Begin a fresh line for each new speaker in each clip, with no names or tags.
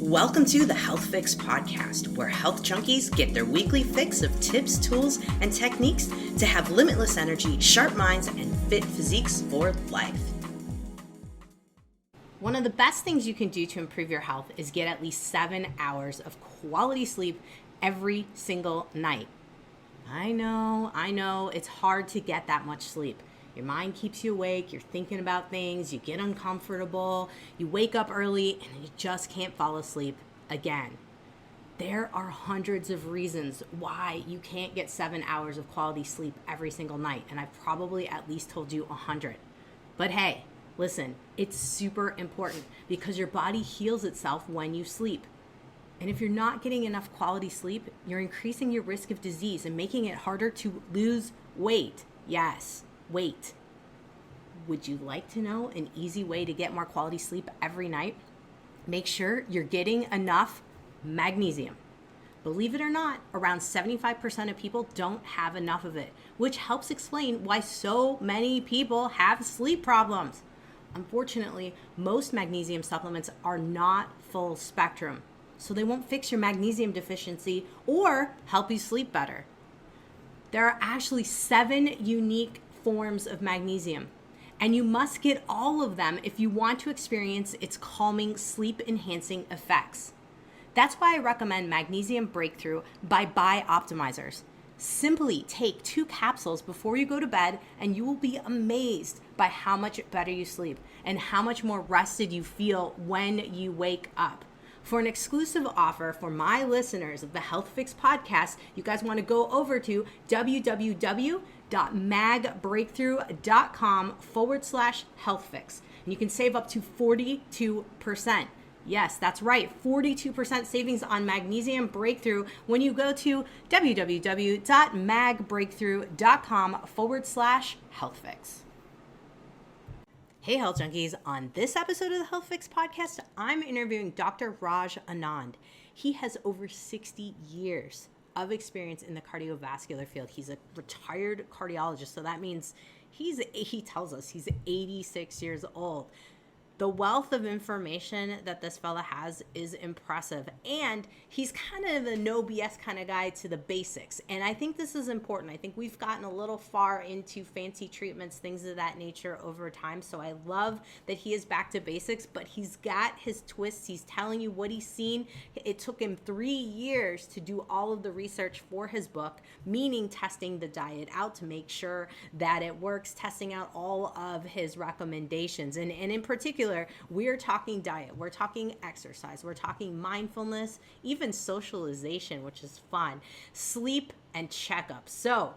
Welcome to the Health Fix podcast, where health junkies get their weekly fix of tips, tools, and techniques to have limitless energy, sharp minds, and fit physiques for life. One of the best things you can do to improve your health is get at least 7 hours of quality sleep every single night. I know, it's hard to get that much sleep. Your mind keeps you awake, you're thinking about things, you get uncomfortable, you wake up early, and you just can't fall asleep again. There are hundreds of reasons why you can't get 7 hours of quality sleep every single night, and I've probably at least told you 100. But hey, listen, it's super important because your body heals itself when you sleep. And if you're not getting enough quality sleep, you're increasing your risk of disease and making it harder to lose weight. Yes. Wait, would you like to know an easy way to get more quality sleep every night? Make sure you're getting enough magnesium. Believe it or not, around 75% of people don't have enough of it, which helps explain why so many people have sleep problems. Unfortunately, most magnesium supplements are not full spectrum, so they won't fix your magnesium deficiency or help you sleep better. There are actually 7 unique forms of magnesium, and you must get all of them if you want to experience its calming, sleep-enhancing effects. That's why I recommend Magnesium Breakthrough by Bioptimizers. Simply take 2 capsules before you go to bed, and you will be amazed by how much better you sleep and how much more rested you feel when you wake up. For an exclusive offer for my listeners of the Health Fix podcast, you guys want to go over to www.magbreakthrough.com/healthfix. And you can save up to 42%. Yes, that's right, 42% savings on Magnesium Breakthrough when you go to www.magbreakthrough.com/healthfix. Hey Health Junkies, on this episode of the Health Fix podcast, I'm interviewing Dr. Rajanandan. He has over 60 years of experience in the cardiovascular field. He's a retired cardiologist, so that means he tells us he's 86 years old. The wealth of information that this fella has is impressive, and he's kind of the no BS kind of guy to the basics. And I think this is important. I think we've gotten a little far into fancy treatments, things of that nature over time. So I love that he is back to basics, but he's got his twists. He's telling you what he's seen. It took him 3 years to do all of the research for his book, meaning testing the diet out to make sure that it works, testing out all of his recommendations. And in particular, we're talking diet, we're talking exercise, we're talking mindfulness, even socialization, which is fun, sleep, and checkup. So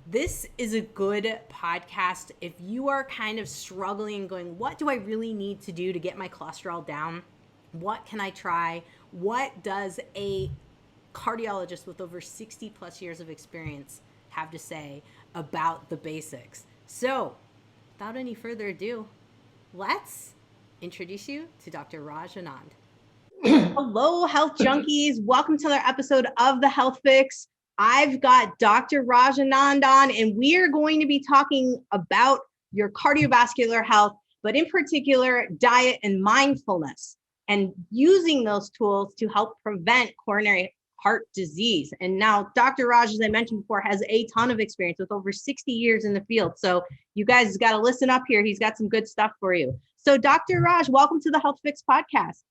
this is a good podcast if you are kind of struggling, going, what do I really need to do to get my cholesterol down? What can I try? What does a cardiologist with over 60 plus years of experience have to say about the basics? So without any further ado, let's introduce you to Dr. Rajanandan. Hello, health junkies. Welcome to another episode of the Health Fix. I've got Dr. Rajanandan, and we are going to be talking about your cardiovascular health, but in particular, diet and mindfulness, and using those tools to help prevent coronary heart disease. And now Dr. Raj, as I mentioned before, has a ton of experience with over 60 years in the field. So you guys got to listen up here. He's got some good stuff for you. So Dr. Raj, welcome to the Health Fix podcast.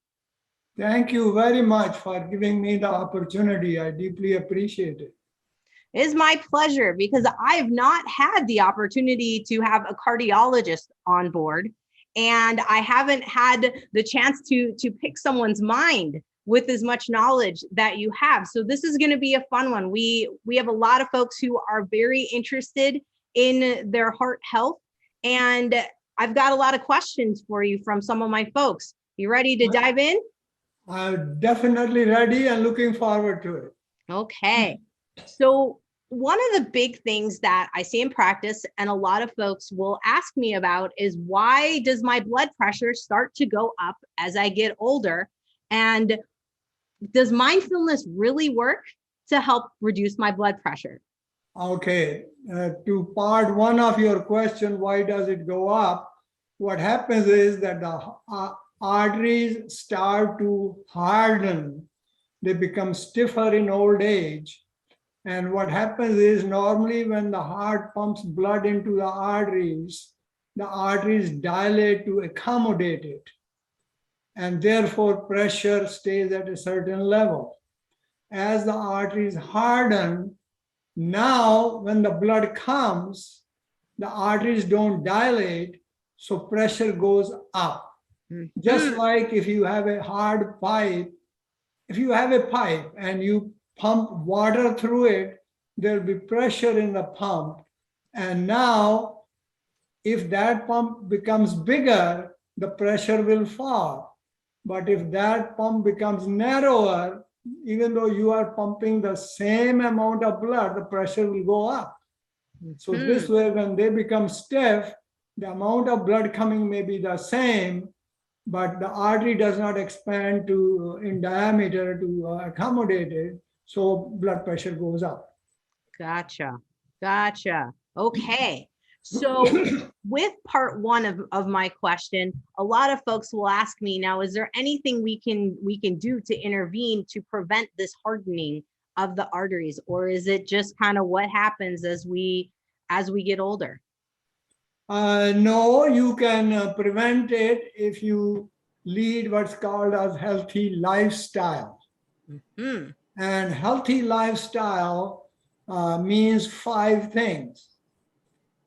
Thank you very much for giving me the opportunity. I deeply appreciate it.
It is my pleasure because I have not had the opportunity to have a cardiologist on board, and I haven't had the chance to pick someone's mind with as much knowledge that you have. So this is going to be a fun one. We have a lot of folks who are very interested in their heart health, and I've got a lot of questions for you from some of my folks. You ready to dive in?
I'm definitely ready and looking forward to it.
Okay. So one of the big things that I see in practice and a lot of folks will ask me about is, why does my blood pressure start to go up as I get older? And does mindfulness really work to help reduce my blood pressure?
Okay. To part one of your question, why does it go up? What happens is that the arteries start to harden. They become stiffer in old age. And what happens is normally when the heart pumps blood into the arteries dilate to accommodate it. And therefore pressure stays at a certain level. As the arteries harden, now when the blood comes, the arteries don't dilate, so pressure goes up. Just like if you have a hard pipe, if you have a pipe and you pump water through it, there'll be pressure in the pump. And now, if that pump becomes bigger, the pressure will fall. But if that pump becomes narrower, even though you are pumping the same amount of blood, the pressure will go up. So this way, when they become stiff, the amount of blood coming may be the same, but the artery does not expand in diameter to accommodate it. So blood pressure goes up.
Gotcha. Okay. So with part one of my question, a lot of folks will ask me now, is there anything we can do to intervene to prevent this hardening of the arteries, or is it just kind of what happens as we get older?
No, you can prevent it if you lead what's called as healthy lifestyle. And healthy lifestyle means 5 things.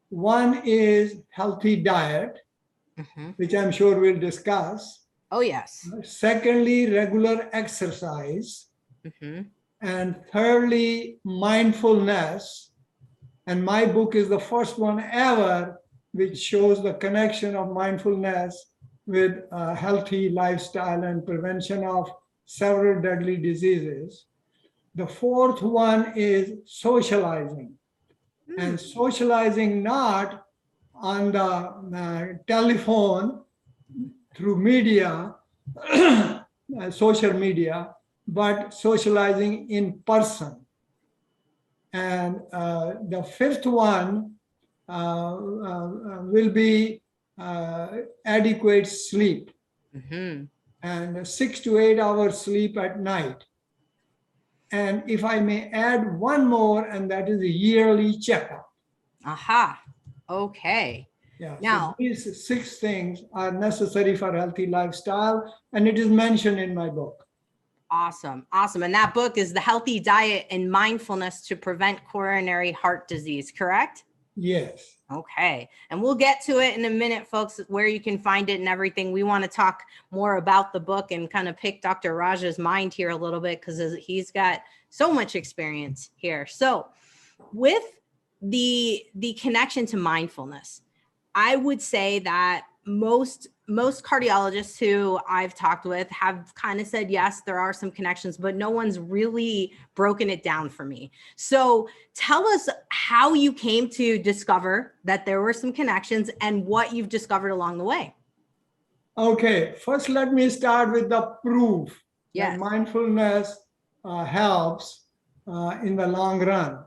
One is healthy diet, which I'm sure we'll discuss.
Oh, yes.
Secondly, regular exercise. And thirdly, mindfulness. And my book is the first one ever which shows the connection of mindfulness with healthy lifestyle and prevention of several deadly diseases. The fourth one is socializing. And socializing not on the telephone through media, social media, but socializing in person. And the fifth one will be adequate sleep, and 6 to 8 hours sleep at night. And if I may add one more, and that is a yearly checkup.
Okay.
Yeah.
Now,
so these 6 things are necessary for healthy lifestyle, and it is mentioned in my book.
Awesome. And that book is The Healthy Diet and Mindfulness to Prevent Coronary Heart Disease, correct?
Yes.
Okay. And we'll get to it in a minute, folks, where you can find it and everything. We want to talk more about the book and kind of pick Dr. Raja's mind here a little bit because he's got so much experience here. So with the connection to mindfulness, I would say that most cardiologists who I've talked with have kind of said, yes, there are some connections, but no one's really broken it down for me. So tell us how you came to discover that there were some connections and what you've discovered along the way.
Okay, first let me start with the proof
that
mindfulness helps in the long run.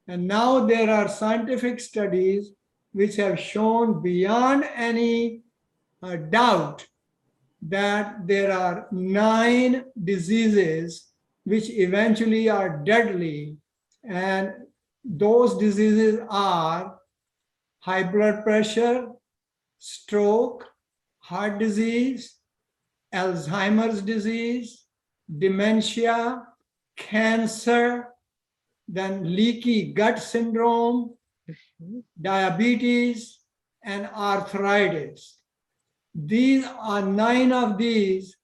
And now there are scientific studies which have shown beyond any doubt that there are 9 diseases which eventually are deadly. And those diseases are high blood pressure, stroke, heart disease, Alzheimer's disease, dementia, cancer, then leaky gut syndrome, diabetes, and arthritis. These are 9 of these.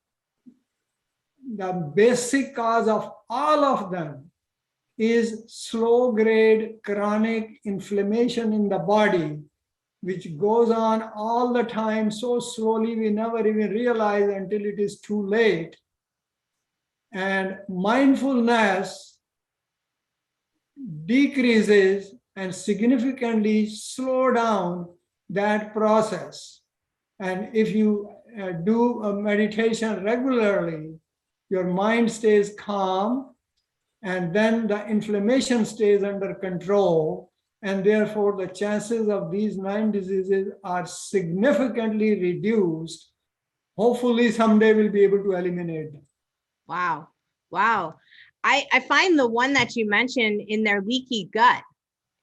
The basic cause of all of them is slow grade chronic inflammation in the body, which goes on all the time so slowly we never even realize until it is too late. And mindfulness decreases and significantly slow down that process. And if you do a meditation regularly, your mind stays calm, and then the inflammation stays under control, and therefore the chances of these 9 diseases are significantly reduced hopefully someday we'll be able to eliminate them.
Wow. Wow. I find the one that you mentioned in their leaky gut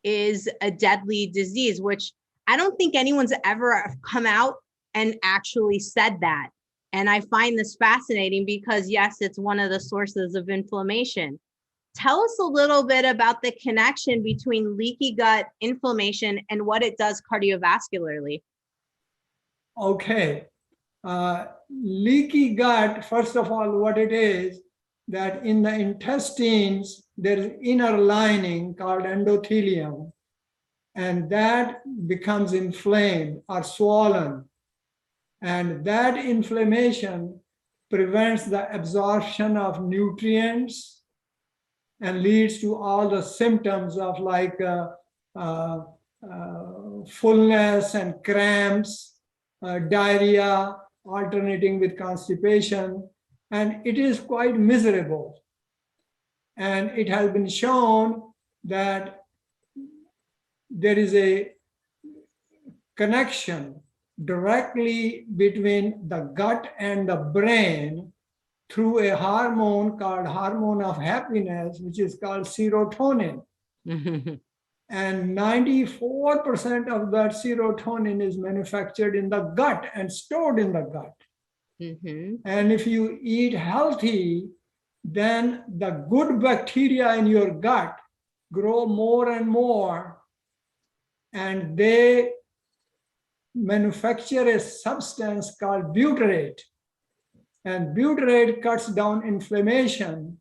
is a deadly disease, which I don't think anyone's ever come out and actually said that. And I find this fascinating because, yes, it's one of the sources of inflammation. Tell us a little bit about the connection between leaky gut inflammation and what it does cardiovascularly.
Okay. Leaky gut, first of all, what it is, that in the intestines, there is inner lining called endothelium, and that becomes inflamed or swollen. And that inflammation prevents the absorption of nutrients and leads to all the symptoms of like uh, fullness and cramps, diarrhea, alternating with constipation, and it is quite miserable. And it has been shown that there is a connection directly between the gut and the brain through a hormone called hormone of happiness, which is called serotonin. And 94% of that serotonin is manufactured in the gut and stored in the gut. And if you eat healthy, then the good bacteria in your gut grow more and more, and they manufacture a substance called butyrate. And butyrate cuts down inflammation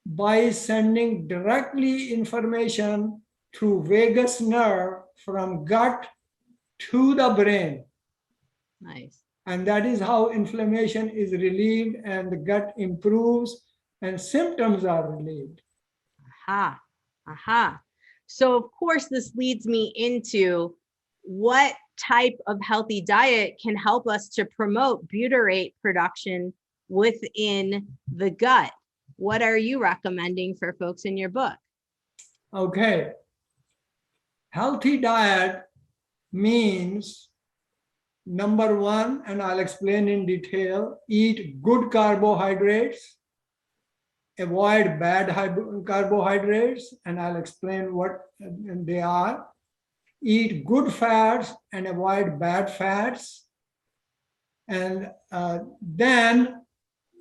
by sending directly information through vagus nerve from gut to the brain.
Nice.
And that is how inflammation is relieved and the gut improves and symptoms are relieved.
Aha. Aha. So, of course, this leads me into what type of healthy diet can help us to promote butyrate production within the gut. What are you recommending for folks in your book?
Okay. Healthy diet means, number one, and I'll explain in detail, eat good carbohydrates, avoid bad carbohydrates, and I'll explain what they are. Eat good fats and avoid bad fats. And then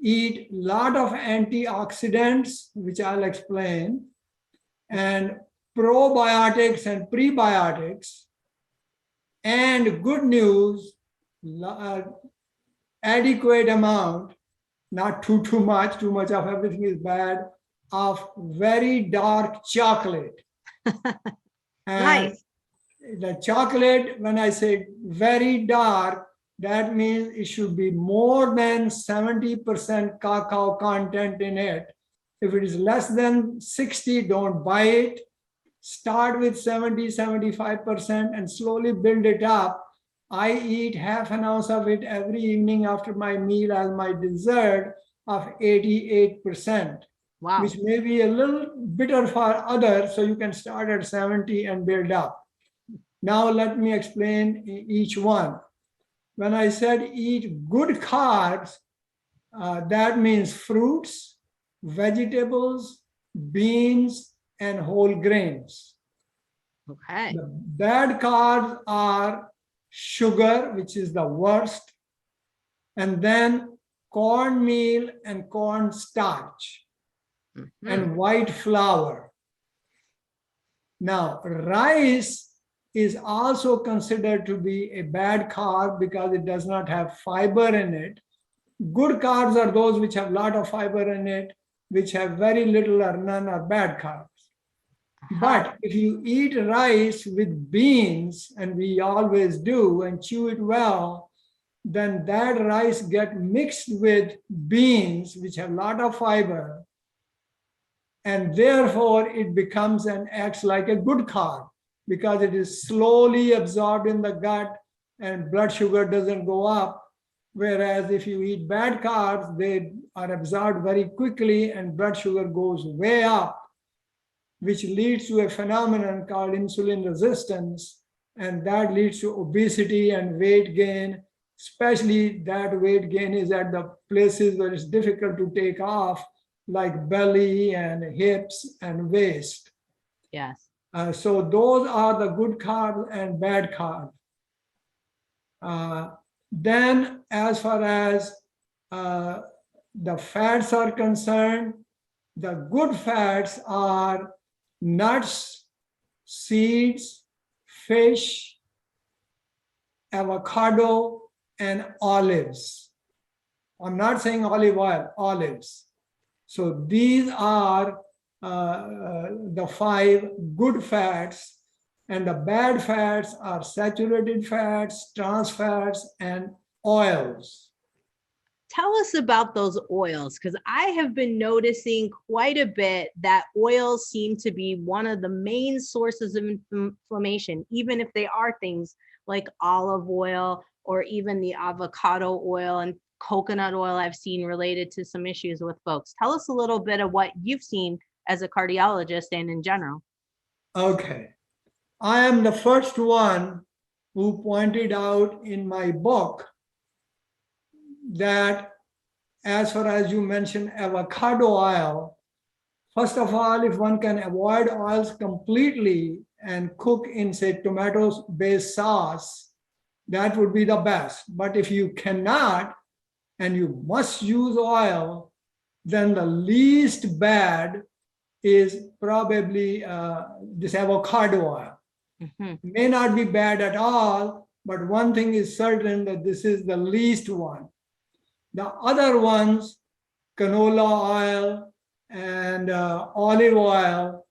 eat a lot of antioxidants, which I'll explain, and probiotics and prebiotics. And good news, adequate amount, not too much of everything is bad, of very dark chocolate. And
Nice.
the chocolate, when I say very dark, that means it should be more than 70% cacao content in it. If it is less than 60, don't buy it. Start with 70, 75% and slowly build it up. I eat half an ounce of it every evening after my meal as my dessert of 88%.
Wow.
Which may be a little bitter for others, so you can start at 70 and build up. Now let me explain each one. When I said eat good carbs, that means fruits, vegetables, beans, and whole grains.
Okay.
The bad carbs are sugar, which is the worst, and then cornmeal and corn starch, and white flour. Now, rice is also considered to be a bad carb because it does not have fiber in it. Good carbs are those which have a lot of fiber in it, which have very little or none are bad carbs. But if you eat rice with beans, and we always do, and chew it well, then that rice gets mixed with beans, which have a lot of fiber, and therefore it becomes and acts like a good carb because it is slowly absorbed in the gut and blood sugar doesn't go up. Whereas if you eat bad carbs, they are absorbed very quickly and blood sugar goes way up, which leads to a phenomenon called insulin resistance. And that leads to obesity and weight gain especially that weight gain is at the places where it's difficult to take off, like belly and hips and waist.
Yes.
So those are the good carbs and bad carbs. Then as far as the fats are concerned, the good fats are nuts, seeds, fish, avocado, and olives. I'm not saying olive oil, olives. So these are the 5 good fats, and the bad fats are saturated fats, trans fats, and oils.
Tell us about those oils, because I have been noticing quite a bit that oils seem to be one of the main sources of inflammation, even if they are things like olive oil or even the avocado oil and coconut oil I've seen related to some issues with folks. Tell us a little bit of what you've seen as a cardiologist and in general.
Okay. I am the first one who pointed out in my book that as far as you mentioned avocado oil, first of all, if one can avoid oils completely and cook in, say, tomato-based sauce, that would be the best. But if you cannot and you must use oil, then the least bad is probably this avocado oil.
Mm-hmm.
It may not be bad at all, but one thing is certain that this is the least one. The other ones, canola oil and olive oil,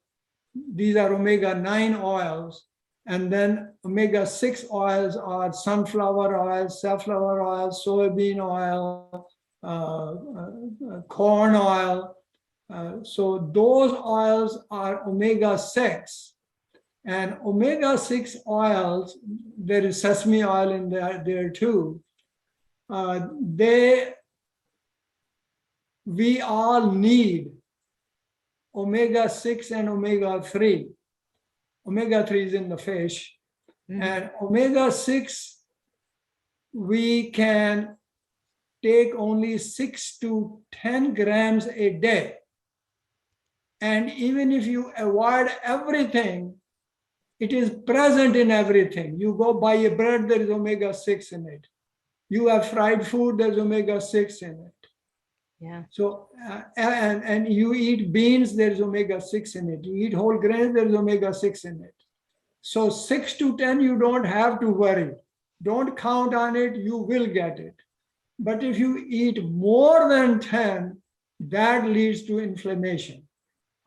these are omega-9 oils. And then omega-6 oils are sunflower oil, safflower oil, soybean oil, corn oil. So those oils are omega-6. And omega-6 oils, there is sesame oil in there too. We all need omega-6 and omega-3. Omega-3 is in the fish. Mm-hmm. And omega-6, we can take only 6 to 10 grams a day. And even if you avoid everything, it is present in everything. You go buy a bread, there is omega-6 in it. You have fried food, there's omega-6 in it.
Yeah.
So, and you eat beans, there's omega-6 in it. You eat whole grains, there's omega-6 in it. So 6 to 10, you don't have to worry. Don't count on it, you will get it. But if you eat more than 10, that leads to inflammation.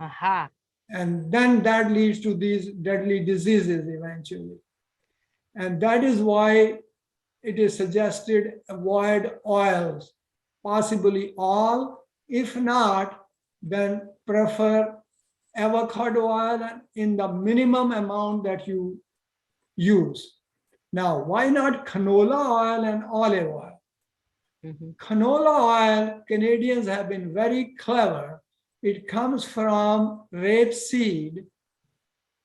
Aha.
And then that leads to these deadly diseases eventually. And that is why it is suggested avoid oils, possibly all. If not, then prefer avocado oil in the minimum amount that you use. Now, why not canola oil and olive oil? Mm-hmm. Canola oil, Canadians have been very clever. It comes from rapeseed,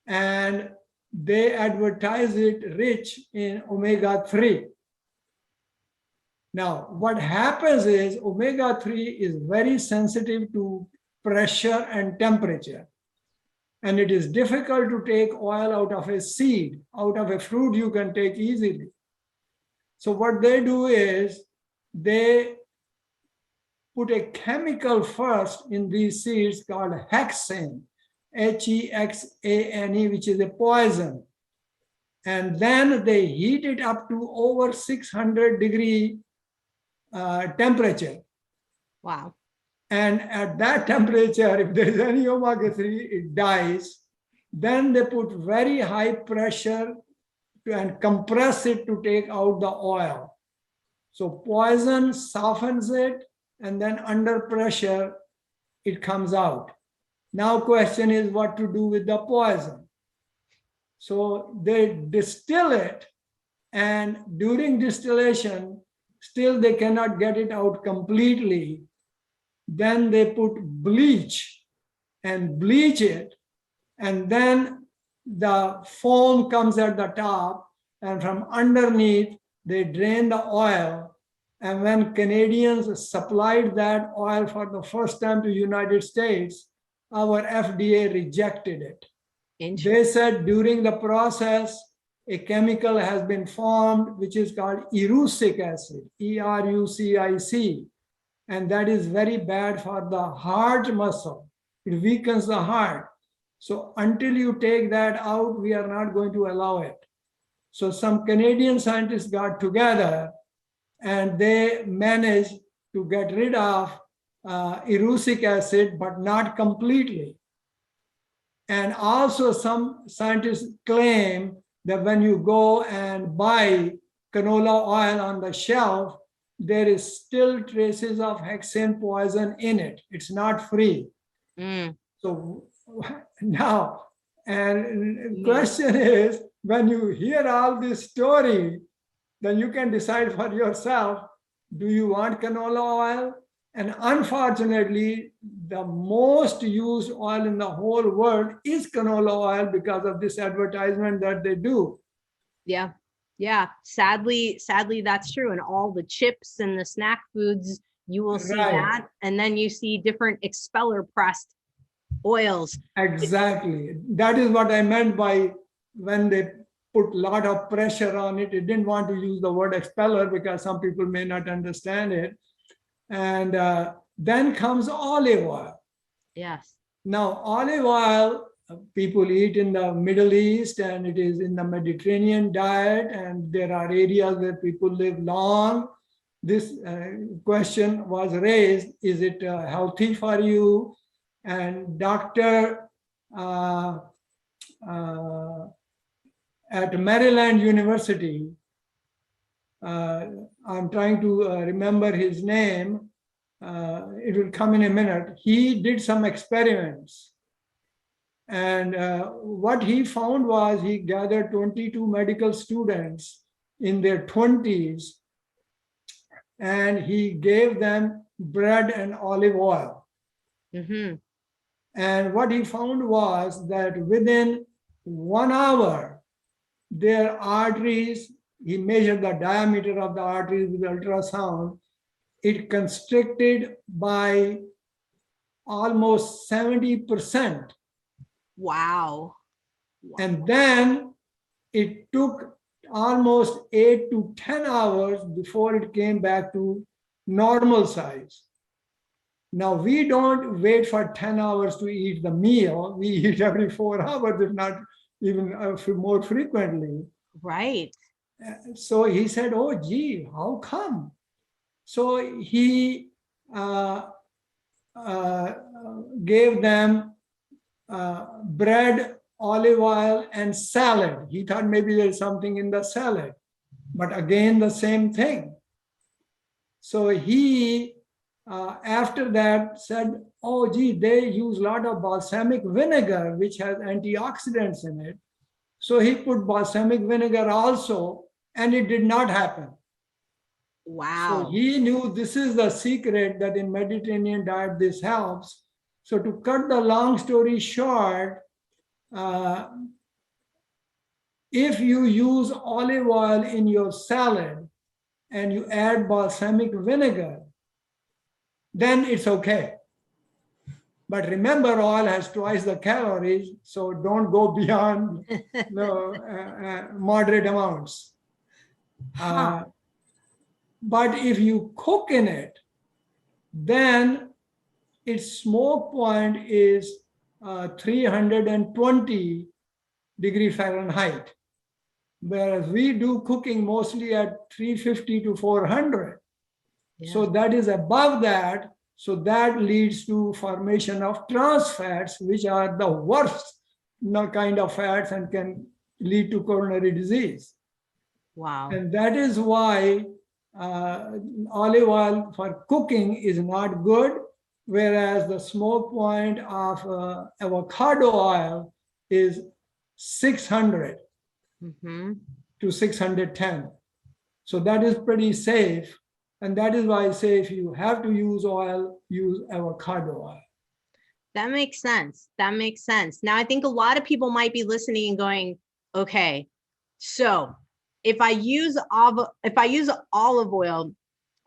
and they advertise it rich in omega-3. Now, what happens is omega-3 is very sensitive to pressure and temperature. And it is difficult to take oil out of a seed. Out of a fruit, you can take easily. So what they do is they put a chemical first in these seeds called hexane, Hexane, which is a poison. And then they heat it up to over 600 degree temperature.
Wow.
And at that temperature, if there is any omega-3, it dies. Then they put very high pressure and compress it to take out the oil. So poison softens it, and then under pressure, it comes out. Now question is what to do with the poison. So they distill it, and during distillation, still they cannot get it out completely. Then they put bleach and bleach it, and then the foam comes at the top, and from underneath they drain the oil. And when Canadians supplied that oil for the first time to United States, our FDA rejected it. They said during the process, a chemical has been formed, which is called erucic acid, ERUCIC, and that is very bad for the heart muscle. It weakens the heart. So until you take that out, we are not going to allow it. So some Canadian scientists got together and they managed to get rid of erucic acid, but not completely. And also some scientists claim that when you go and buy canola oil on the shelf, there is still traces of hexane poison in it. It's not free. So now, and the question is, when you hear all this story, then you can decide for yourself, do you want canola oil? And unfortunately, the most used oil in the whole world is canola oil because of this advertisement that they do.
Yeah. Yeah. Sadly, that's true. And all the chips and the snack foods, you will see that. And then you see different expeller pressed oils.
Exactly. That is what I meant by when they put a lot of pressure on it. It didn't want to use the word expeller because some people may not understand it. And then comes olive oil.
Yes.
Now, olive oil, people eat in the Middle East and it is in the Mediterranean diet, and there are areas where people live long. This question was raised, is it healthy for you? And Dr. At Maryland University, I'm trying to remember his name, it will come in a minute. He did some experiments. And what he found was he gathered 22 medical students in their 20s, and he gave them bread and olive oil. And what he found was that within 1 hour, their arteries, he measured the diameter of the arteries with ultrasound, it constricted by almost 70%.
Wow.
And then it took almost 8 to 10 hours before it came back to normal size. Now, we don't wait for 10 hours to eat the meal. We eat every 4 hours, if not even more frequently.
Right.
So he said, oh, gee, how come? So he gave them bread, olive oil, and salad. He thought maybe there's something in the salad, but again, the same thing. So he, after that, said, oh, gee, they use a lot of balsamic vinegar, which has antioxidants in it. So he put balsamic vinegar also, and it did not happen.
Wow.
So he knew this is the secret that in Mediterranean diet, this helps. So to cut the long story short, if you use olive oil in your salad and you add balsamic vinegar, then it's okay. But remember, oil has twice the calories, so don't go beyond moderate amounts. But if you cook in it, then its smoke point is 320 degrees Fahrenheit, whereas we do cooking mostly at 350 to 400. Yeah. So that is above that. So that leads to formation of trans fats, which are the worst kind of fats and can lead to coronary disease.
Wow.
And that is why olive oil for cooking is not good, whereas the smoke point of avocado oil is 600 to 610. So that is pretty safe. And that is why I say if you have to use oil, use avocado oil.
That makes sense. That makes sense. Now, I think a lot of people might be listening and going, okay, so if I use olive oil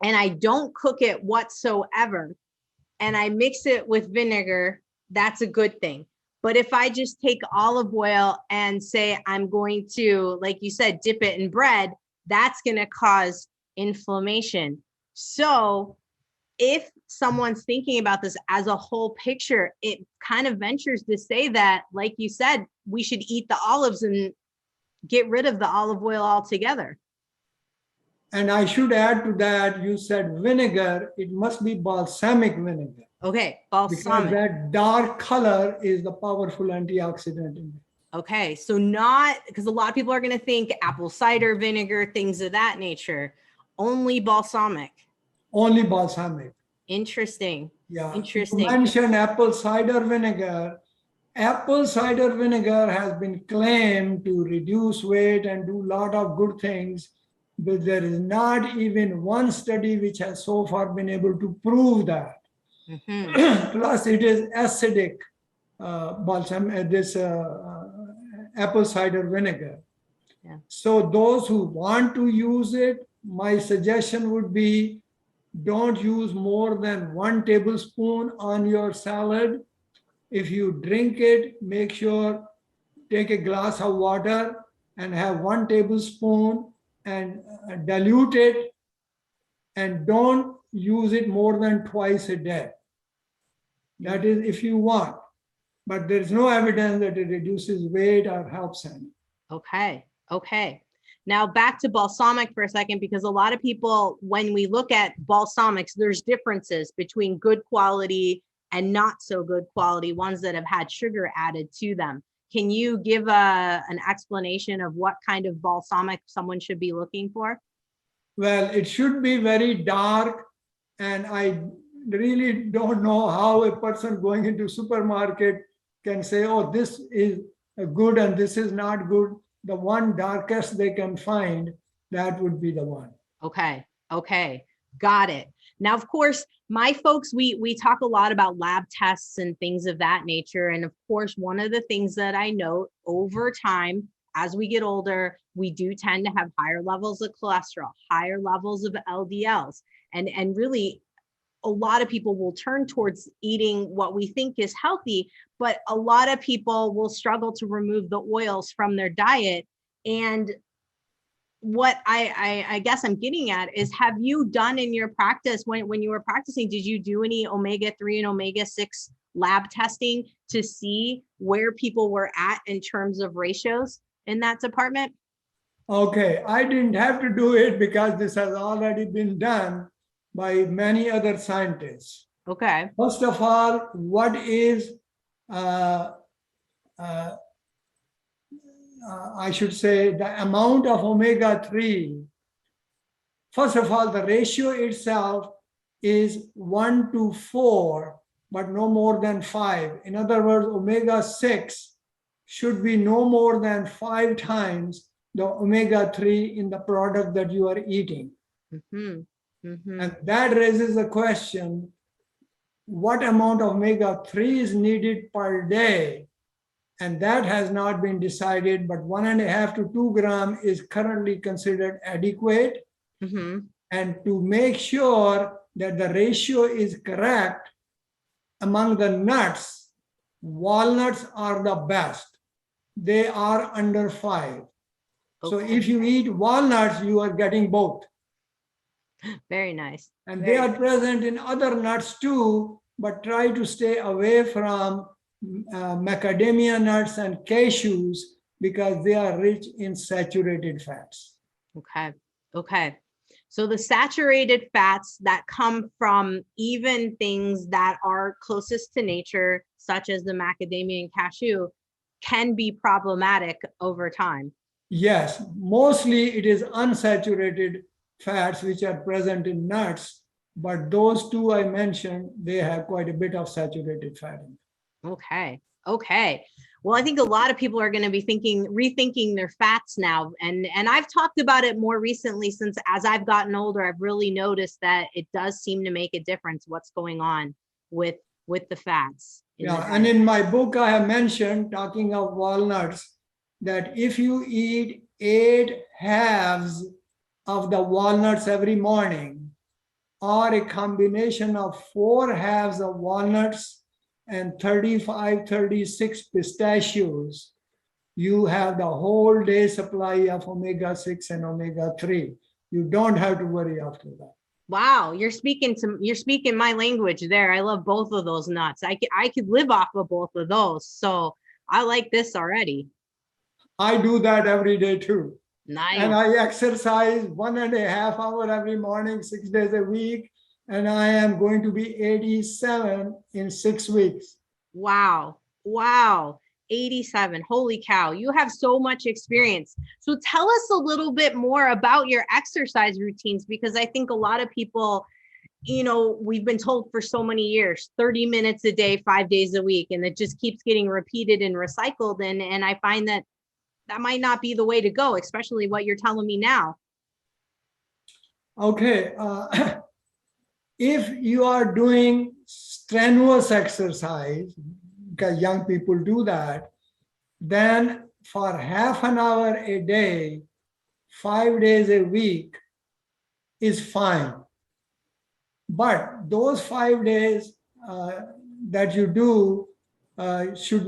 and I don't cook it whatsoever, and I mix it with vinegar, that's a good thing. But if I just take olive oil and say I'm going to, like you said, dip it in bread, that's going to cause inflammation. So if someone's thinking about this as a whole picture, it kind of ventures to say that, like you said, we should eat the olives and get rid of the olive oil altogether.
And I should add to that, you said vinegar, it must be balsamic vinegar.
Okay,
Because
balsamic.
that dark color is the powerful antioxidant in it.
Okay, so not, because a lot of people are going to think apple cider vinegar, things of that nature. Only balsamic.
Only balsamic.
Interesting.
Yeah.
Interesting.
You mentioned apple cider vinegar. Apple cider vinegar has been claimed to reduce weight and do a lot of good things, but there is not even one study which has so far been able to prove that. Mm-hmm. Plus, it is acidic apple cider vinegar. Yeah. So those who want to use it, my suggestion would be don't use more than 1 tablespoon on your salad. If you drink it, make sure take a glass of water and have 1 tablespoon and dilute it, and don't use it more than twice a day. That is if you want, but there is no evidence that it reduces weight or helps any.
Okay. Okay. Now back to balsamic for a second, because a lot of people, when we look at balsamics, there's differences between good quality and not so good quality, ones that have had sugar added to them. Can you give an explanation of what kind of balsamic someone should be looking for?
Well, it should be very dark, and I really don't know how a person going into supermarket can say, oh, this is good and this is not good. The one darkest they can find, that would be the one.
Okay. Okay. Got it. Now, of course, my folks, we talk a lot about lab tests and things of that nature. And of course, one of the things that I note over time, as we get older, we do tend to have higher levels of cholesterol, higher levels of LDLs, and really a lot of people will turn towards eating what we think is healthy, but a lot of people will struggle to remove the oils from their diet. And what I guess I'm getting at is, have you done in your practice, when you were practicing, did you do any omega-3 and omega-6 lab testing to see where people were at in terms of ratios in that department?
Okay, I didn't have to do it because this has already been done by many other scientists.
Okay.
First of all, what is I should say the amount of omega-3? First of all, the ratio itself is 1 to 4, but no more than 5. In other words, omega-6 should be no more than 5 times the omega-3 in the product that you are eating. Mm-hmm. Mm-hmm. And that raises the question, what amount of omega-3 is needed per day? And that has not been decided, but 1.5 to 2 grams is currently considered adequate. Mm-hmm. And to make sure that the ratio is correct, among the nuts, walnuts are the best. They are under 5. Okay. So if you eat walnuts, you are getting both.
Very nice.
And they are present in other nuts too, but try to stay away from macadamia nuts and cashews because they are rich in saturated fats.
Okay. Okay. So the saturated fats that come from even things that are closest to nature, such as the macadamia and cashew, can be problematic over time.
Yes, mostly it is unsaturated fats which are present in nuts, but those two I mentioned, they have quite a bit of saturated fat in them.
Okay. Okay. Well, I think a lot of people are going to be rethinking their fats now. And I've talked about it more recently, since as I've gotten older, I've really noticed that it does seem to make a difference what's going on with the fats.
Yeah. And in my book, I have mentioned, talking of walnuts, that if you eat 8 halves of the walnuts every morning, or a combination of 4 halves of walnuts and 35, 36 pistachios, you have the whole day supply of omega-6 and omega-3. You don't have to worry after that.
Wow, you're speaking my language there. I love both of those nuts. I could live off of both of those. So I like this already.
I do that every day too.
Nice.
And I exercise 1.5 hours every morning, 6 days a week. And I am going to be 87 in 6 weeks.
Wow. Wow. 87. Holy cow. You have so much experience. So tell us a little bit more about your exercise routines, because I think a lot of people, we've been told for so many years, 30 minutes a day, 5 days a week, and it just keeps getting repeated and recycled. And I find that might not be the way to go, especially what you're telling me now.
Okay. If you are doing strenuous exercise, because young people do that, then for half an hour a day, 5 days a week is fine. But those 5 days that you do should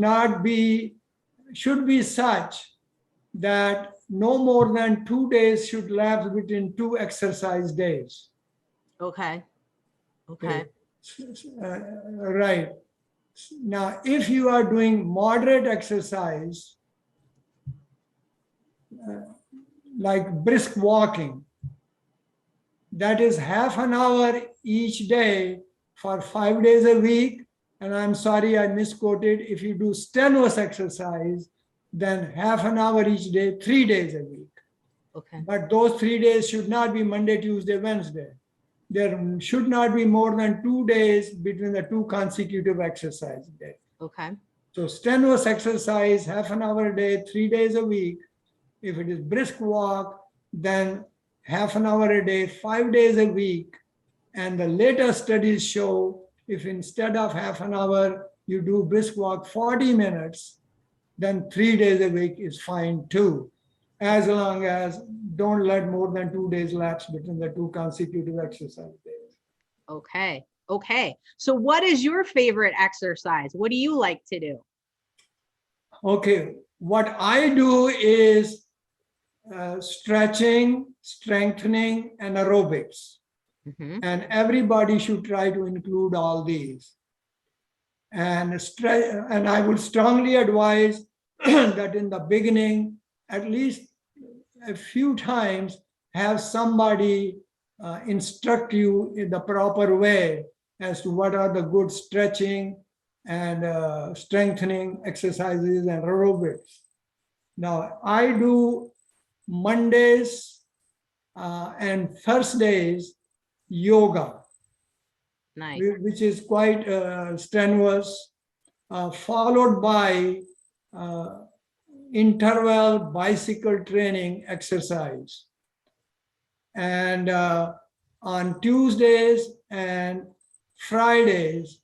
be such that no more than 2 days should lapse between 2 exercise days.
Okay. Okay.
Right. Now, if you are doing moderate exercise, like brisk walking, that is half an hour each day for 5 days a week. And I'm sorry, I misquoted. If you do strenuous exercise, then half an hour each day, 3 days a week.
Okay.
But those 3 days should not be Monday, Tuesday, Wednesday. There should not be more than 2 days between the 2 consecutive exercise days.
Okay.
So strenuous exercise, half an hour a day, 3 days a week. If it is brisk walk, then half an hour a day, 5 days a week. And the latest studies show if instead of half an hour, you do brisk walk 40 minutes, then 3 days a week is fine too, as long as don't let more than 2 days lapse between the 2 consecutive exercise days.
Okay. Okay. So what is your favorite exercise? What do you like to do?
Okay. What I do is stretching, strengthening, and aerobics. Mm-hmm. And everybody should try to include all these. And I would strongly advise that in the beginning, at least a few times, have somebody instruct you in the proper way as to what are the good stretching and strengthening exercises and aerobics. Now, I do Mondays and Thursdays yoga, nice, which is quite strenuous, followed by interval bicycle training exercise. And on Tuesdays and Fridays,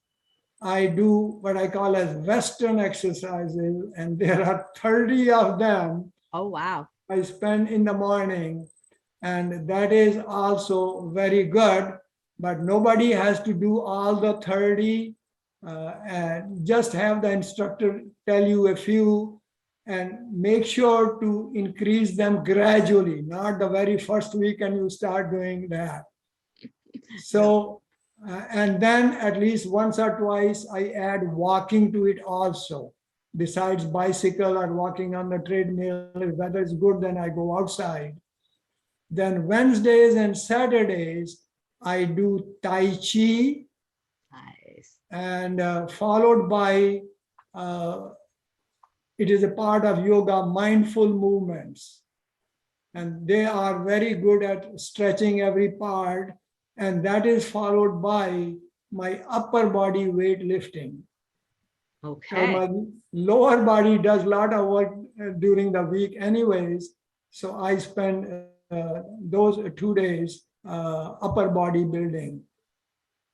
I do what I call as Western exercises, and there are 30 of them.
Oh, wow.
I spend in the morning, and that is also very good, but nobody has to do all the 30, and just have the instructor tell you a few, and make sure to increase them gradually, not the very first week and you start doing that. So, and then at least once or twice, I add walking to it also. Besides bicycle or walking on the treadmill, if weather is good, then I go outside. Then Wednesdays and Saturdays, I do Tai Chi. Nice. And followed by, it is a part of yoga, mindful movements. And they are very good at stretching every part. And that is followed by my upper body weightlifting. Okay. So my lower body does a lot of work during the week anyways. So I spend those 2 days upper body building.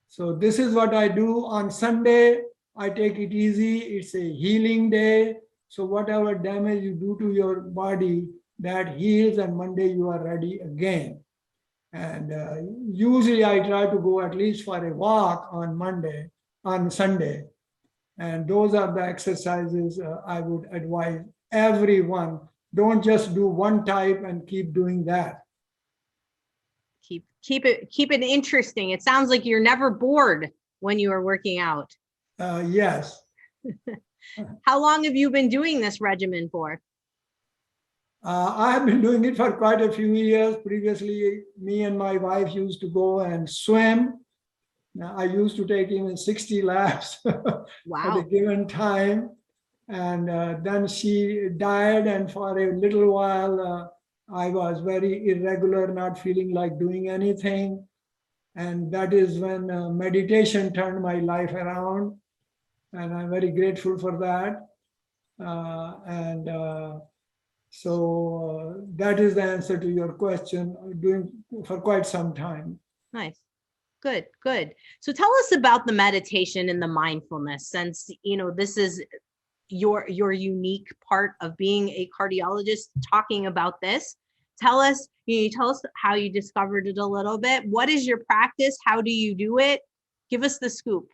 So this is what I do. On Sunday, I take it easy. It's a healing day. So whatever damage you do to your body, that heals, and Monday you are ready again. And usually I try to go at least for a walk on Sunday. And those are the exercises I would advise everyone. Don't just do one type and keep doing that.
Keep it interesting. It sounds like you're never bored when you are working out.
Yes.
How long have you been doing this regimen for?
I have been doing it for quite a few years. Previously, me and my wife used to go and swim. Now, I used to take even 60 laps
Wow.
at a given time. And then she died, and for a little while, I was very irregular, not feeling like doing anything. And that is when meditation turned my life around. And I'm very grateful for that. So that is the answer to your question, doing for quite some time.
Nice. Good. So tell us about the meditation and the mindfulness, since, this is your unique part of being a cardiologist talking about this. Tell us how you discovered it a little bit. What is your practice? How do you do it? Give us the scoop.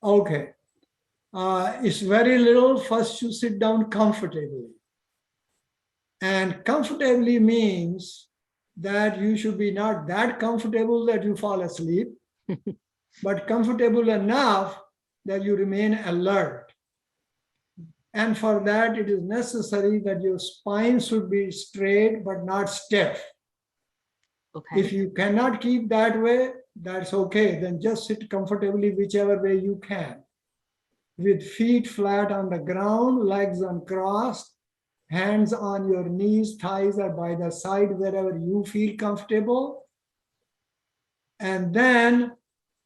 Okay. It's very little. First, you sit down comfortably. And comfortably means that you should be not that comfortable that you fall asleep, but comfortable enough that you remain alert. And for that, it is necessary that your spine should be straight but not stiff.
Okay.
If you cannot keep that way, that's okay. Then just sit comfortably whichever way you can. With feet flat on the ground, legs uncrossed, hands on your knees, thighs, or by the side, wherever you feel comfortable. And then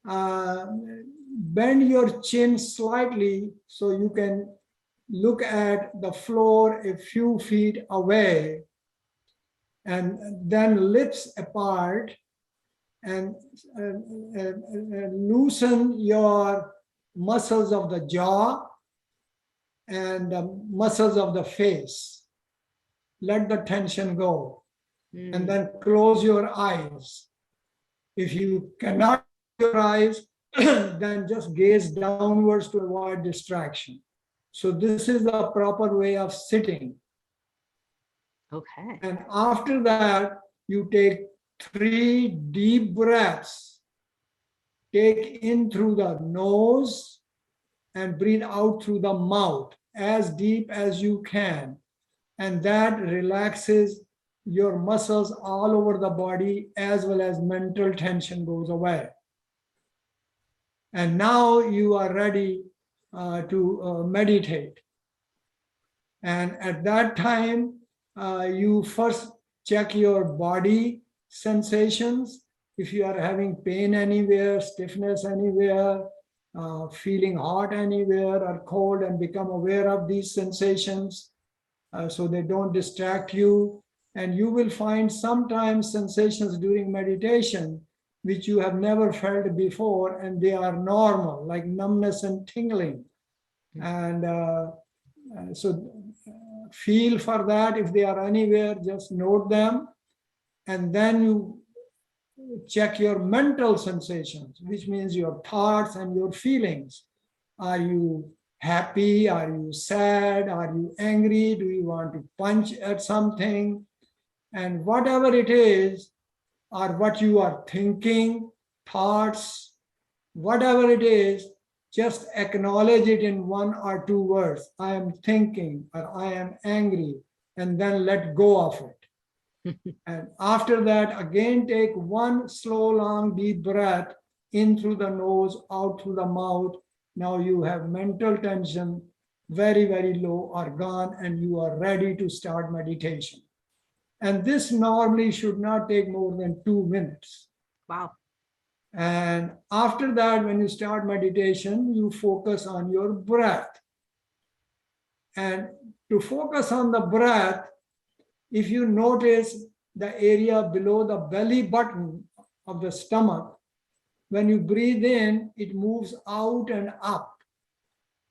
bend your chin slightly so you can look at the floor a few feet away, and then lips apart, and loosen your muscles of the jaw and the muscles of the face. Let the tension go. And then close your eyes. If you cannot close your eyes, then just gaze downwards to avoid distraction. So this is the proper way of sitting.
Okay.
And after that, you take 3 deep breaths. Take in through the nose and breathe out through the mouth as deep as you can. And that relaxes your muscles all over the body, as well as mental tension goes away. And now you are ready to meditate. And at that time, you first check your body sensations. If you are having pain anywhere, stiffness anywhere, feeling hot anywhere or cold, and become aware of these sensations so they don't distract you. And you will find sometimes sensations during meditation which you have never felt before, and they are normal, like numbness and tingling. And so feel for that. If they are anywhere, just note them. And then you check your mental sensations, which means your thoughts and your feelings. Are you happy? Are you sad? Are you angry? Do you want to punch at something? And whatever it is, or what you are thinking, thoughts, whatever it is, just acknowledge it in 1 or 2 words. I am thinking, or I am angry, and then let go of it. And after that, again, take 1 slow, long, deep breath in through the nose, out through the mouth. Now you have mental tension very, very low or gone, and you are ready to start meditation. And this normally should not take more than 2 minutes.
Wow.
And after that, when you start meditation, you focus on your breath. And to focus on the breath, if you notice the area below the belly button of the stomach, when you breathe in, it moves out and up.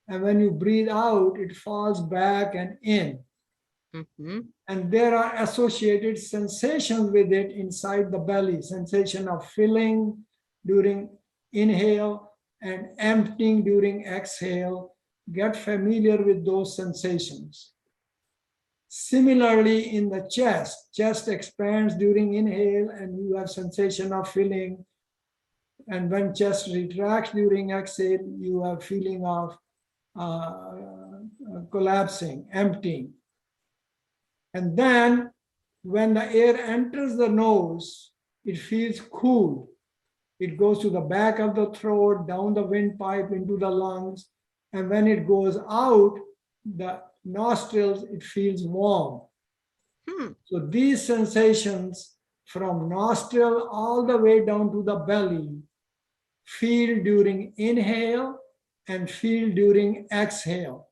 And when you breathe out, it falls back and in.
Mm-hmm.
And there are associated sensations with it inside the belly, sensation of filling during inhale and emptying during exhale. Get familiar with those sensations. Similarly, in the chest expands during inhale and you have sensation of filling. And when chest retracts during exhale, you have feeling of collapsing, emptying. And then when the air enters the nose, it feels cool. It goes to the back of the throat, down the windpipe, into the lungs. And when it goes out, the nostrils, it feels warm. So these sensations from nostril all the way down to the belly feel during inhale and feel during exhale.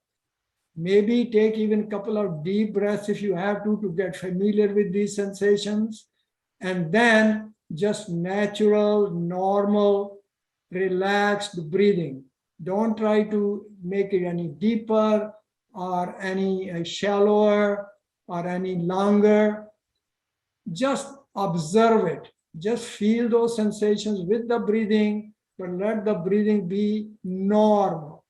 Maybe take even a couple of deep breaths if you have to get familiar with these sensations. And then just natural, normal, relaxed breathing. Don't try to make it any deeper or any shallower or any longer. Just observe it. Just feel those sensations with the breathing, but let the breathing be normal.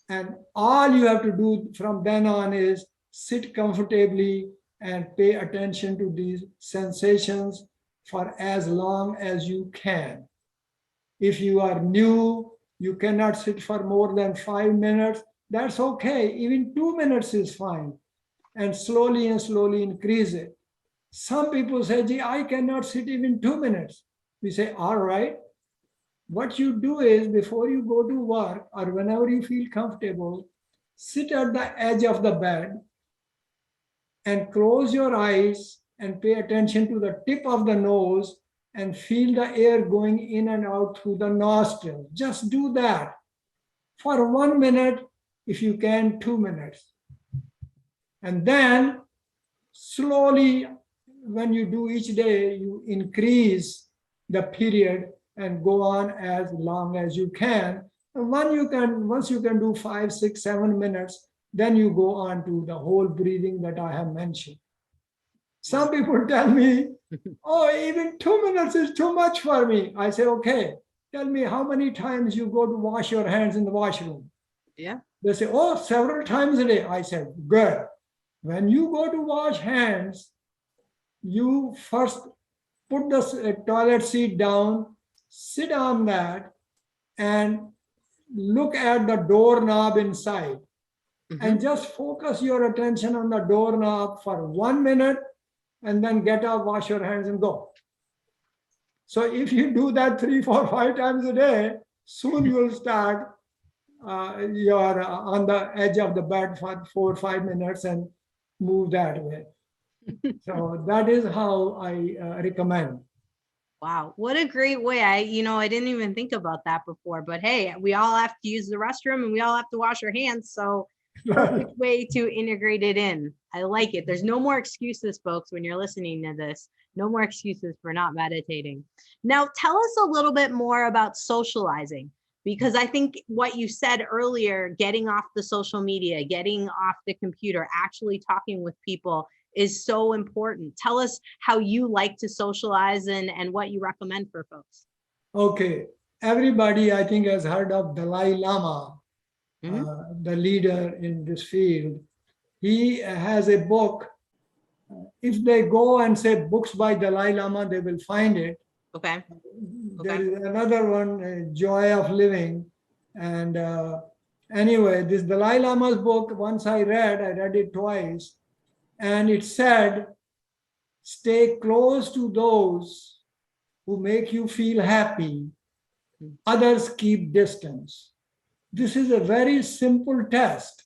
And all you have to do from then on is sit comfortably and pay attention to these sensations for as long as you can. If you are new, you cannot sit for more than 5 minutes, that's okay. Even 2 minutes is fine. And slowly increase it. Some people say, gee, I cannot sit even 2 minutes. We say, all right. What you do is before you go to work or whenever you feel comfortable, sit at the edge of the bed and close your eyes and pay attention to the tip of the nose and feel the air going in and out through the nostril. Just do that for 1 minute, if you can, 2 minutes. And then slowly, when you do each day, you increase the period and go on as long as you can. And once you can do 5, 6, 7 minutes, then you go on to the whole breathing that I have mentioned. Some people tell me, oh, even 2 minutes is too much for me. I say, okay, tell me how many times you go to wash your hands in the washroom.
Yeah.
They say, oh, several times a day. I said, good. When you go to wash hands, you first put the toilet seat down, sit on that, and look at the doorknob inside. And just focus your attention on the doorknob for 1 minute, and then get up, wash your hands, and go. So if you do that 3, 4, 5 times a day, soon you'll start you're on the edge of the bed for 4 or 5 minutes and move that way. So that is how I recommend.
Wow, what a great way. I didn't even think about that before, but hey, we all have to use the restroom and we all have to wash our hands. So perfect way to integrate it in. I like it. There's no more excuses, folks, when you're listening to this. No more excuses for not meditating. Now, tell us a little bit more about socializing, because I think what you said earlier, getting off the social media, getting off the computer, actually talking with people is so important. Tell us how you like to socialize and what you recommend for folks.
Okay. Everybody, I think, has heard of Dalai Lama, the leader in this field. He has a book. If they go and say books by Dalai Lama, they will find it.
Okay.
There is another one, Joy of Living. And anyway, this Dalai Lama's book, once I read it twice. And it said, stay close to those who make you feel happy. Others keep distance. This is a very simple test.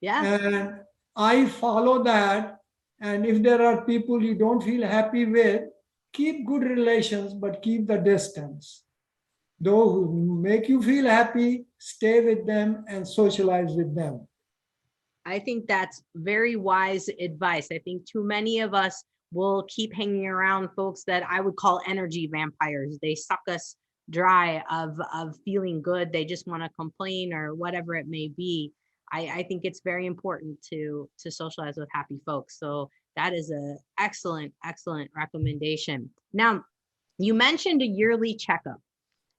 Yeah.
And I follow that. And if there are people you don't feel happy with, keep good relations, but keep the distance. Those who make you feel happy, stay with them and socialize with them.
I think that's very wise advice. I think too many of us will keep hanging around folks that I would call energy vampires. They suck us dry of feeling good. They just want to complain or whatever it may be. I think it's very important to socialize with happy folks. So that is a excellent, excellent recommendation. Now, you mentioned a yearly checkup.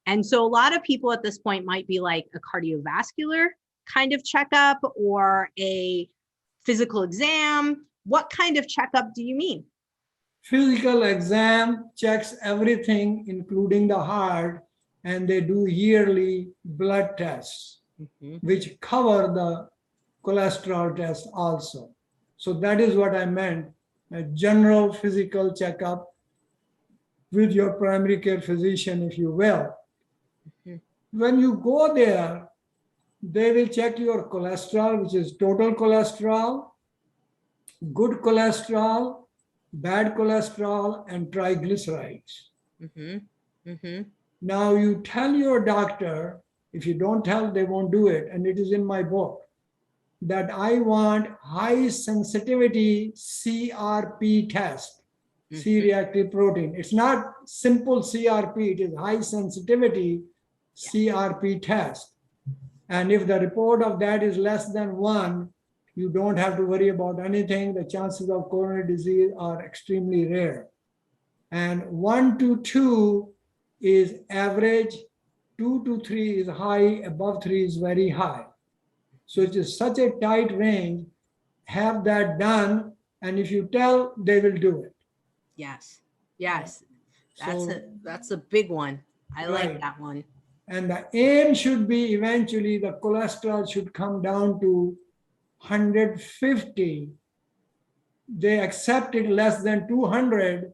And so a lot of people at this point might be like a cardiovascular kind of checkup or a physical exam. What kind of checkup do you mean?
Physical exam checks everything, including the heart, and they do yearly blood tests, which cover the cholesterol test also. So that is what I meant, a general physical checkup with your primary care physician, if you will. When you go there, they will check your cholesterol, which is total cholesterol, good cholesterol, bad cholesterol, and triglycerides. Now you tell your doctor, if you don't tell, they won't do it, and it is in my book, that I want high sensitivity CRP test, C-reactive protein. It's not simple CRP, it is high sensitivity CRP test. And if the report of that is less than 1, you don't have to worry about anything. The chances of coronary disease are extremely rare. And 1 to 2 is average, 2 to 3 is high, above 3 is very high. So it is such a tight range. Have that done, and if you tell, they will do it.
Yes. Yes.
So,
that's a big one. I like
right.
that one.
And the aim should be eventually the cholesterol should come down to 150. They accept it less than 200,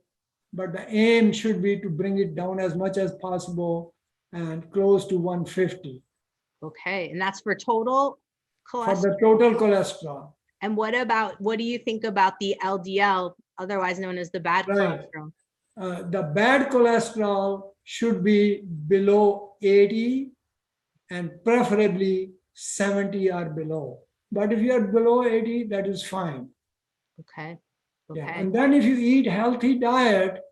but the aim should be to bring it down as much as possible and close to 150.
Okay. And that's for total cholesterol.
For the total cholesterol.
And what do you think about the LDL, otherwise known as the bad cholesterol?
The bad cholesterol should be below 80 and preferably 70 or below. But if you are below 80, that is fine.
Okay.
Yeah. And then if you eat healthy diet,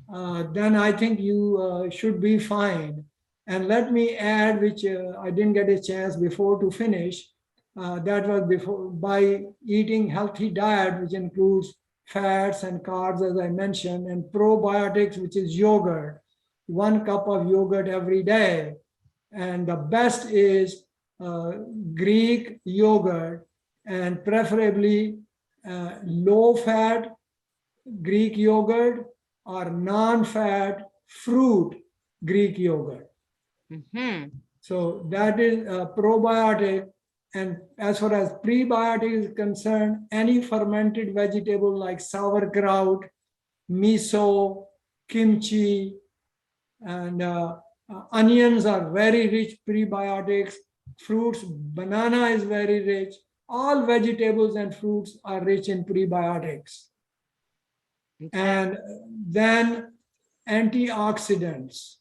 then I think you should be fine. And let me add, which I didn't get a chance before to finish, that was before, by eating healthy diet, which includes fats and carbs, as I mentioned, and probiotics, which is yogurt, 1 cup of yogurt every day. And the best is Greek yogurt, and preferably low-fat Greek yogurt or non-fat fruit Greek yogurt. So that is a probiotic. And as far as prebiotic is concerned, any fermented vegetable like sauerkraut, miso, kimchi, and onions are very rich prebiotics. Fruits, banana is very rich. All vegetables and fruits are rich in prebiotics. And then antioxidants.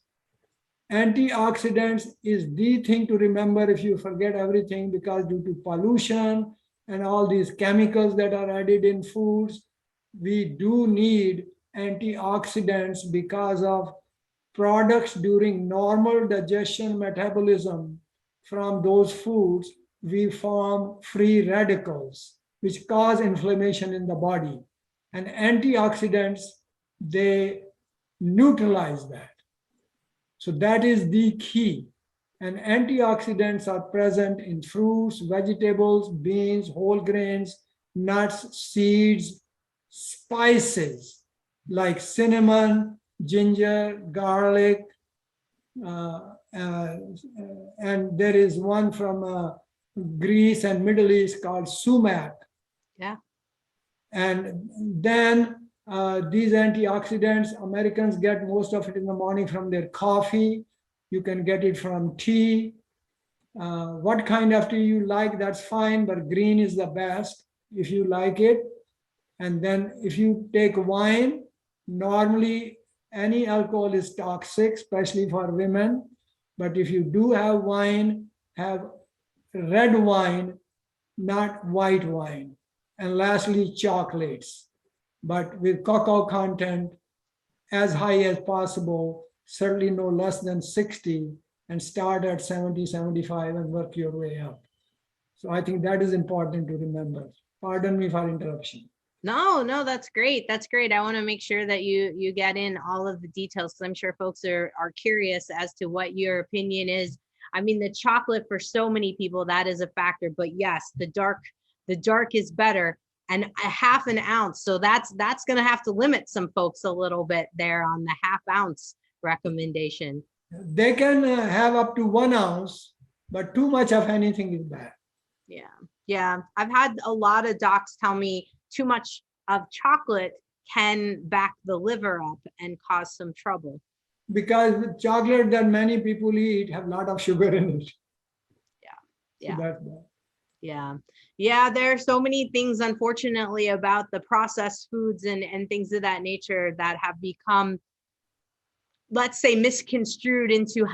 Antioxidants is the thing to remember if you forget everything, because due to pollution and all these chemicals that are added in foods, we do need antioxidants because of products during normal digestion metabolism from those foods. We form free radicals, which cause inflammation in the body. And antioxidants, they neutralize that. So that is the key. And antioxidants are present in fruits, vegetables, beans, whole grains, nuts, seeds, spices like cinnamon, ginger, garlic, and there is one from Greece and Middle East called sumac.
Yeah.
And then these antioxidants, Americans get most of it in the morning from their coffee. You can get it from tea. What kind of tea you like, that's fine, but green is the best if you like it. And then if you take wine, normally any alcohol is toxic, especially for women. But if you do have wine, have red wine, not white wine. And lastly, chocolates, but with cocoa content as high as possible, certainly no less than 60, and start at 70, 75 and work your way up. So I think that is important to remember. Pardon me for interruption.
No, that's great. That's great. I want to make sure that you get in all of the details, because I'm sure folks are curious as to what your opinion is. I mean, the chocolate for so many people, that is a factor, but yes, the dark is better, and a half an ounce. So that's going to have to limit some folks a little bit there on the half ounce recommendation.
They can have up to 1 ounce, but too much of anything is bad.
Yeah. I've had a lot of docs tell me too much of chocolate can back the liver up and cause some trouble.
Because the chocolate that many people eat have a lot of sugar in it.
Yeah.
So that's bad.
Yeah. There are so many things, unfortunately, about the processed foods and things of that nature that have become, let's say, misconstrued into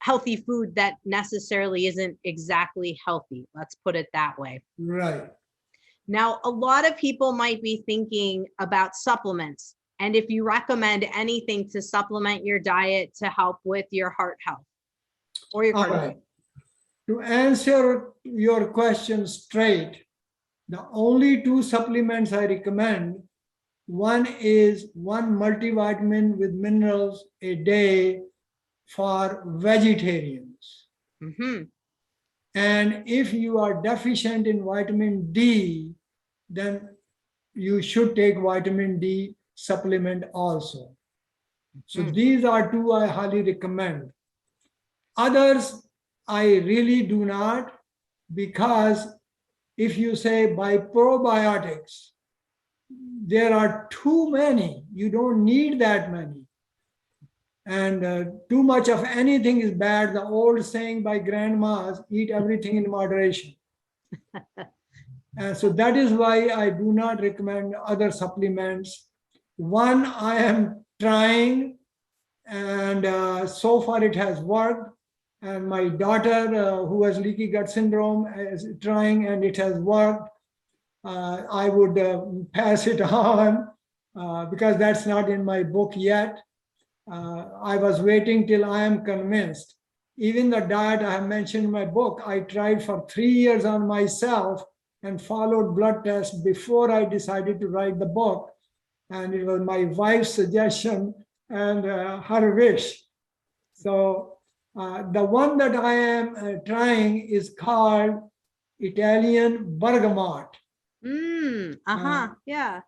healthy food that necessarily isn't exactly healthy. Let's put it that way.
Right.
Now, a lot of people might be thinking about supplements, and if you recommend anything to supplement your diet to help with your heart health or your
All
cardio.
right. To answer your question straight, the only two supplements I recommend, one is one multivitamin with minerals a day for vegetarians.
Mm-hmm.
And if you are deficient in vitamin D, then you should take vitamin D supplement also. So these are two I highly recommend. Others, I really do not, because if you say by probiotics, there are too many. You don't need that many. And too much of anything is bad. The old saying by grandmas, eat everything in moderation. And so that is why I do not recommend other supplements. One I am trying, and so far it has worked. And my daughter, who has leaky gut syndrome, is trying, and it has worked. I would pass it on because that's not in my book yet. I was waiting till I am convinced. Even the diet I have mentioned in my book, I tried for 3 years on myself and followed blood tests before I decided to write the book. And it was my wife's suggestion and her wish. So the one that I am trying is called Italian bergamot.
Yeah.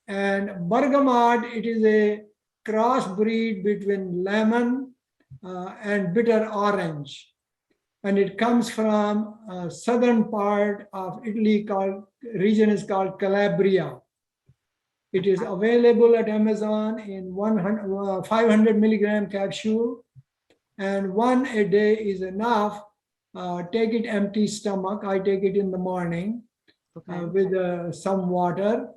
And bergamot, it is a crossbreed between lemon and bitter orange. And it comes from southern part of Italy, called region is called Calabria. It is available at Amazon in 500 milligram capsule, and one a day is enough. Take it empty stomach. I take it in the morning with some water,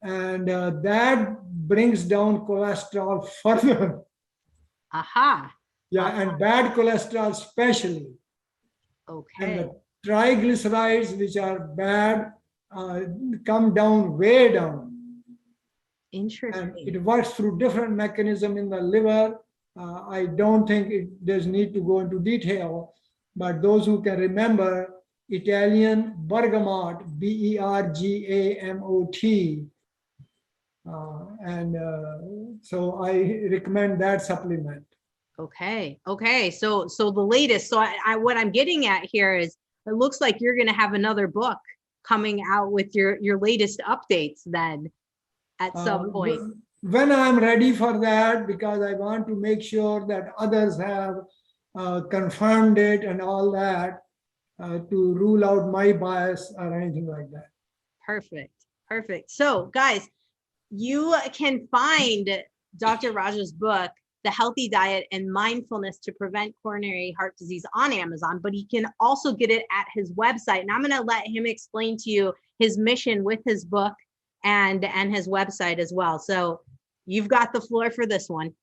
and that brings down cholesterol further. Yeah, and bad cholesterol especially. And the triglycerides, which are bad, come down, way down.
Interesting.
And it works through different mechanism in the liver. I don't think there's need to go into detail, but those who can remember, Italian bergamot, Bergamot. So I recommend that supplement.
Okay. So the latest. So I what I'm getting at here is, it looks like you're going to have another book coming out with your latest updates then at some point.
When I'm ready for that, because I want to make sure that others have confirmed it and all that, to rule out my bias or anything like that.
Perfect. So guys, you can find Dr. Raja's book, The Healthy Diet and Mindfulness to Prevent Coronary Heart Disease, on Amazon, but you can also get it at his website. And I'm going to let him explain to you his mission with his book and his website as well. So you've got the floor for this one.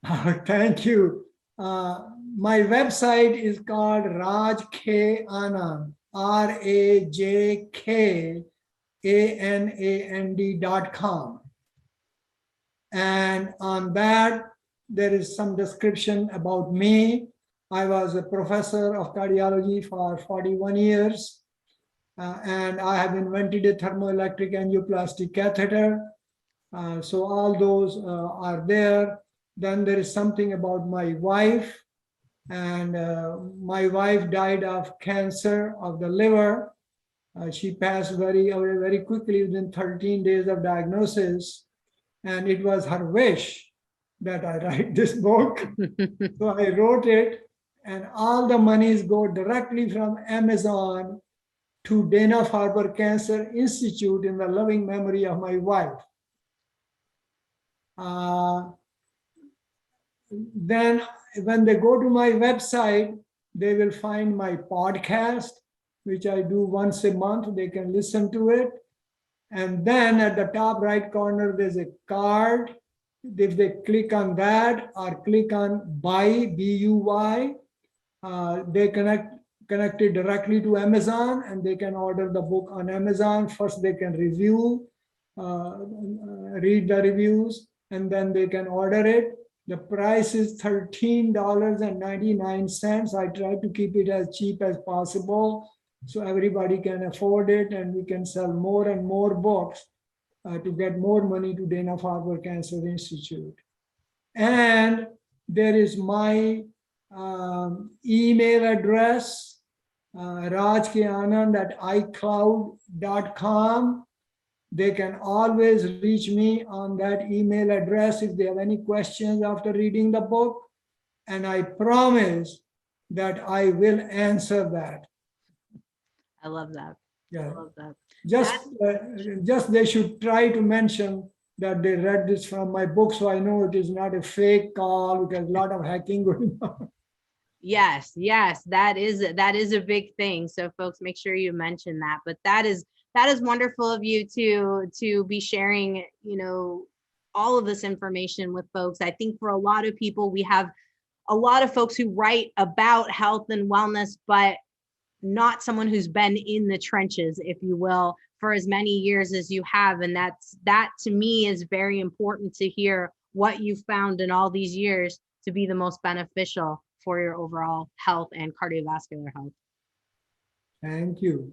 Thank you. My website is called Raj K Anand, RAJKANAND.com. And on that, there is some description about me. I was a professor of cardiology for 41 years, and I have invented a thermoelectric angioplasty catheter. So all those are there. Then there is something about my wife, and my wife died of cancer of the liver. She passed away very quickly within 13 days of diagnosis, and it was her wish that I write this book. So I wrote it, and all the monies go directly from Amazon to Dana-Farber Cancer Institute in the loving memory of my wife. Then when they go to my website, they will find my podcast, which I do once a month. They can listen to it. And then at the top right corner, there's a card. If they click on that or click on buy, B-U-Y, they connected directly to Amazon, and they can order the book on Amazon. First, they can review, read the reviews, and then they can order it. The price is $13.99. I try to keep it as cheap as possible so everybody can afford it, and we can sell more and more books to get more money to Dana-Farber Cancer Institute. And there is my email address, rajkanand@icloud.com. They can always reach me on that email address if they have any questions after reading the book. And I promise that I will answer that.
I love that.
Yeah.
I love that.
Just they should try to mention that they read this from my book, so I know it is not a fake call, because a lot of hacking going on.
Yes, that is a big thing. So folks, make sure you mention that. But that is wonderful of you to be sharing, all of this information with folks. I think for a lot of people, we have a lot of folks who write about health and wellness, but not someone who's been in the trenches, if you will, for as many years as you have. And that to me is very important to hear what you found in all these years to be the most beneficial for your overall health and cardiovascular health.
Thank you.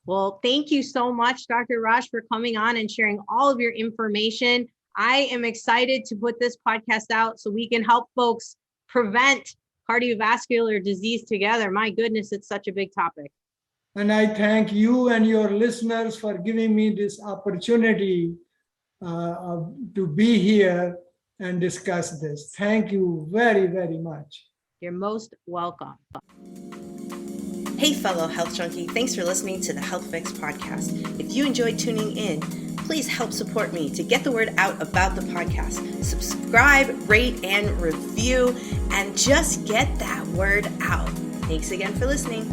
Well, thank you so much, Dr. Raj, for coming on and sharing all of your information. I am excited to put this podcast out so we can help folks prevent cardiovascular disease together. My goodness, it's such a big topic.
And I thank you and your listeners for giving me this opportunity to be here and discuss this. Thank you very, very much.
You're most welcome.
Hey, fellow health junkie, thanks for listening to the Health Fix podcast. If you enjoyed tuning in, please help support me to get the word out about the podcast. Subscribe, rate, and review, and just get that word out. Thanks again for listening.